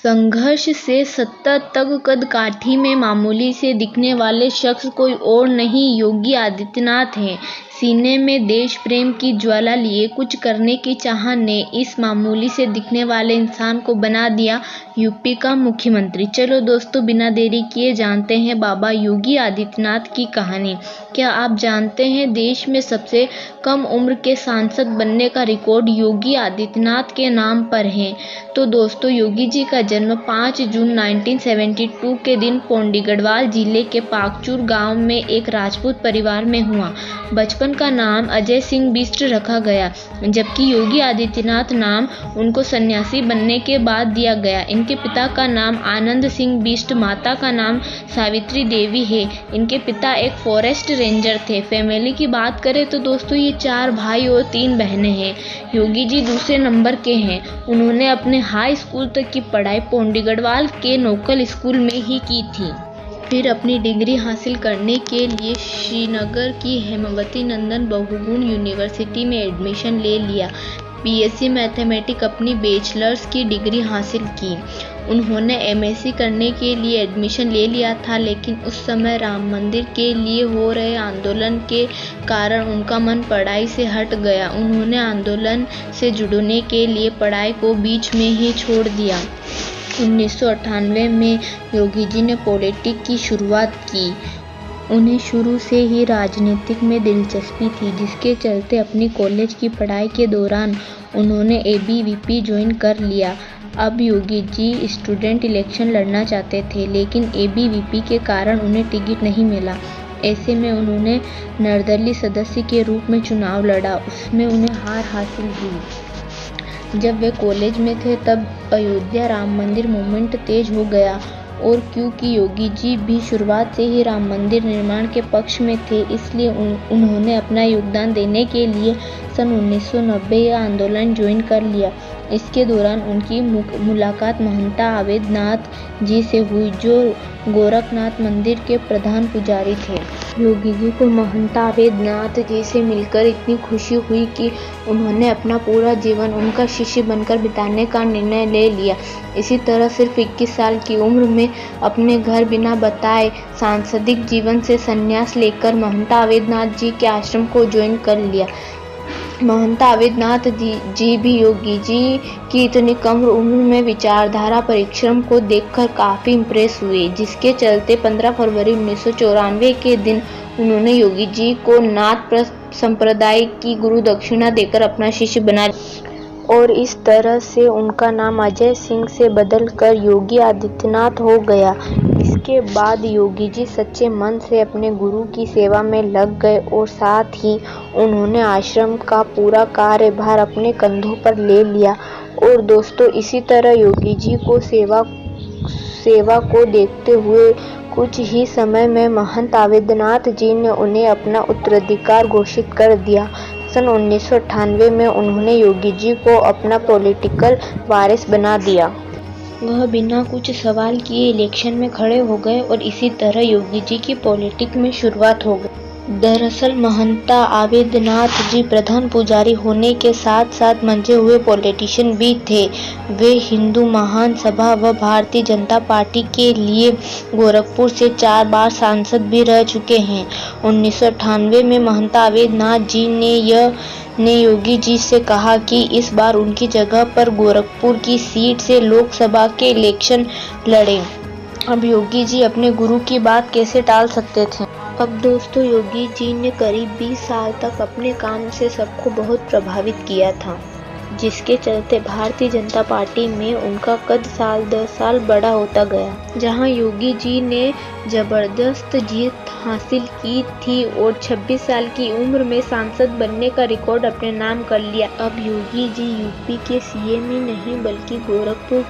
संघर्ष से सत्ता तक कदकाठी में मामूली से दिखने वाले शख्स कोई और नहीं योगी आदित्यनाथ हैं। सीने में देश प्रेम की ज्वाला लिए कुछ करने की चाह ने इस मामूली से दिखने वाले इंसान को बना दिया यूपी का मुख्यमंत्री। चलो दोस्तों, बिना देरी किए जानते हैं बाबा योगी आदित्यनाथ की कहानी। क्या आप जानते हैं देश में सबसे कम उम्र के सांसद बनने का रिकॉर्ड योगी आदित्यनाथ के नाम पर है? तो दोस्तों, योगी जी का जन्म 5 जून 1972 के दिन पौंडी गढ़वाल जिले के पाकचूर गांव में एक राजपूत परिवार में हुआ। बचपन का नाम अजय सिंह बिष्ट रखा गया, जबकि योगी आदित्यनाथ नाम उनको सन्यासी बनने के बाद दिया गया। इनके पिता का नाम आनंद सिंह बिष्ट, माता का नाम सावित्री देवी है। इनके पिता एक फॉरेस्ट रेंजर थे। फैमिली की बात करें तो दोस्तों, ये 4 भाई और 3 बहनें हैं। योगी जी दूसरे नंबर के हैं। उन्होंने अपने हाई स्कूल तक की पढ़ाई पौंडी गढ़वाल के लोकल स्कूल में ही की थी। फिर अपनी डिग्री हासिल करने के लिए श्रीनगर की हेमावती नंदन बहुगुण यूनिवर्सिटी में एडमिशन ले लिया। बीएससी मैथमेटिक्स अपनी बैचलर्स की डिग्री हासिल की। उन्होंने एमएससी करने के लिए एडमिशन ले लिया था, लेकिन उस समय राम मंदिर के लिए हो रहे आंदोलन के कारण उनका मन पढ़ाई से हट गया। उन्होंने आंदोलन से जुड़ने के लिए पढ़ाई को बीच में ही छोड़ दिया। 1998 में योगी जी ने पॉलिटिक्स की शुरुआत की। उन्हें शुरू से ही राजनीतिक में दिलचस्पी थी, जिसके चलते अपनी कॉलेज की पढ़ाई के दौरान उन्होंने एबीवीपी ज्वाइन कर लिया। अब योगी जी स्टूडेंट इलेक्शन लड़ना चाहते थे, लेकिन एबीवीपी के कारण उन्हें टिकट नहीं मिला। ऐसे में उन्होंने निर्दलीय सदस्य के रूप में चुनाव लड़ा। उसमें उन्हें हार हासिल हुई। जब वे कॉलेज में थे तब अयोध्या राम मंदिर मूवमेंट तेज हो गया, और क्योंकि योगी जी भी शुरुआत से ही राम मंदिर निर्माण के पक्ष में थे, इसलिए उन्होंने अपना योगदान देने के लिए सन 1990 आंदोलन ज्वाइन कर लिया। इसके दौरान उनकी मुलाकात महंता अवैधनाथ जी से हुई, जो गोरखनाथ मंदिर के प्रधान पुजारी थे। योगी जी को महंता अवैधनाथ जी से मिलकर इतनी खुशी हुई कि उन्होंने अपना पूरा जीवन उनका शिष्य बनकर बिताने का निर्णय ले लिया। इसी तरह सिर्फ 21 साल की उम्र में अपने घर बिना बताए सांसारिक जीवन से संन्यास लेकर महंता अवैधनाथ जी के आश्रम को ज्वाइन कर लिया। महंता अवैधनाथ जी भी योगी जी की इतनी कम उम्र में विचारधारा परिश्रम को देखकर काफ़ी इम्प्रेस हुए, जिसके चलते 15 फरवरी 1994 के दिन उन्होंने योगी जी को नाथ संप्रदाय की गुरु दक्षिणा देकर अपना शिष्य बना, और इस तरह से उनका नाम अजय सिंह से बदलकर योगी आदित्यनाथ हो गया। इसके बाद योगी जी सच्चे मन से अपने गुरु की सेवा में लग गए, और साथ ही उन्होंने आश्रम का पूरा कार्यभार अपने कंधों पर ले लिया। और दोस्तों, इसी तरह योगी जी को सेवा को देखते हुए कुछ ही समय में महंत अवैधनाथ जी ने उन्हें अपना उत्तराधिकार घोषित कर दिया। सन 1998 में उन्होंने योगी जी को अपना पॉलिटिकल वारिस बना दिया। वह बिना कुछ सवाल किए इलेक्शन में खड़े हो गए, और इसी तरह योगी जी की पॉलिटिक्स में शुरुआत हो गई। दरअसल महंता अवैधनाथ जी प्रधान पुजारी होने के साथ साथ मंझे हुए पॉलिटिशियन भी थे। वे हिंदू महान सभा व भारतीय जनता पार्टी के लिए गोरखपुर से 4 बार सांसद भी रह चुके हैं। 1998 में महंता अवैधनाथ जी ने योगी जी से कहा कि इस बार उनकी जगह पर गोरखपुर की सीट से लोकसभा के इलेक्शन लड़ें। अब योगी जी अपने गुरु की बात कैसे टाल सकते थे? अब दोस्तों, योगी जी ने करीब 20 साल तक अपने काम से सबको बहुत प्रभावित किया था, जिसके चलते भारतीय जनता पार्टी में उनका कद साल दर साल बड़ा होता गया। जहां योगी जी ने जबरदस्त जीत हासिल की थी और 26 साल की उम्र में सांसद बनने का रिकॉर्ड अपने नाम कर लिया। अब योगी जी यूपी के सीएम ही नहीं, बल्कि गोरखपुर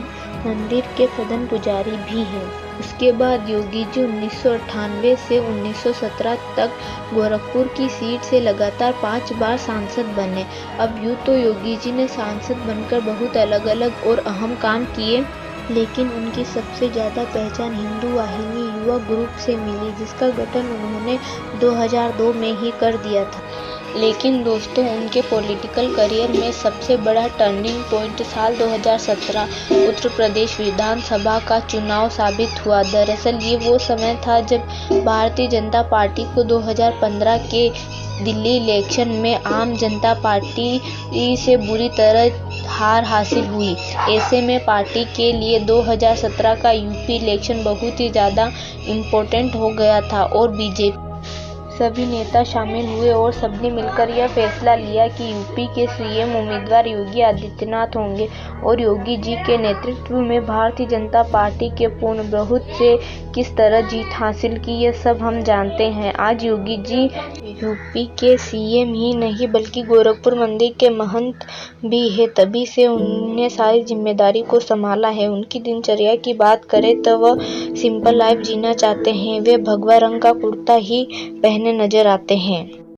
मंदिर के प्रधान पुजारी भी हैं। उसके बाद योगी जी 1998 से 1917 तक गोरखपुर की सीट से लगातार 5 बार सांसद बने। अब यूँ तो योगी जी ने सांसद बनकर बहुत अलग अलग और अहम काम किए, लेकिन उनकी सबसे ज़्यादा पहचान हिंदू वाहिनी युवा ग्रुप से मिली, जिसका गठन उन्होंने 2002 में ही कर दिया था। लेकिन दोस्तों, उनके पॉलिटिकल करियर में सबसे बड़ा टर्निंग पॉइंट साल 2017 उत्तर प्रदेश विधानसभा का चुनाव साबित हुआ। दरअसल ये वो समय था जब भारतीय जनता पार्टी को 2015 के दिल्ली इलेक्शन में आम जनता पार्टी से बुरी तरह हार हासिल हुई। ऐसे में पार्टी के लिए 2017 का यूपी इलेक्शन बहुत ही ज़्यादा इम्पोर्टेंट हो गया था और बीजेपी सभी नेता शामिल हुए और सबने मिलकर यह फैसला लिया कि यूपी के सीएम उम्मीदवार योगी आदित्यनाथ होंगे और योगी जी के नेतृत्व में भारतीय जनता पार्टी के पूर्ण बहुमत से किस तरह जीत हासिल की, यह सब हम जानते हैं। आज योगी जी यूपी के सीएम ही नहीं बल्कि गोरखपुर मंदिर के महंत भी है। तभी से उन्होंने सारी जिम्मेदारी को संभाला है। उनकी दिनचर्या की बात करें तो वह सिंपल लाइफ जीना चाहते हैं। वे भगवा रंग का कुर्ता ही पहने नजर आते हैं।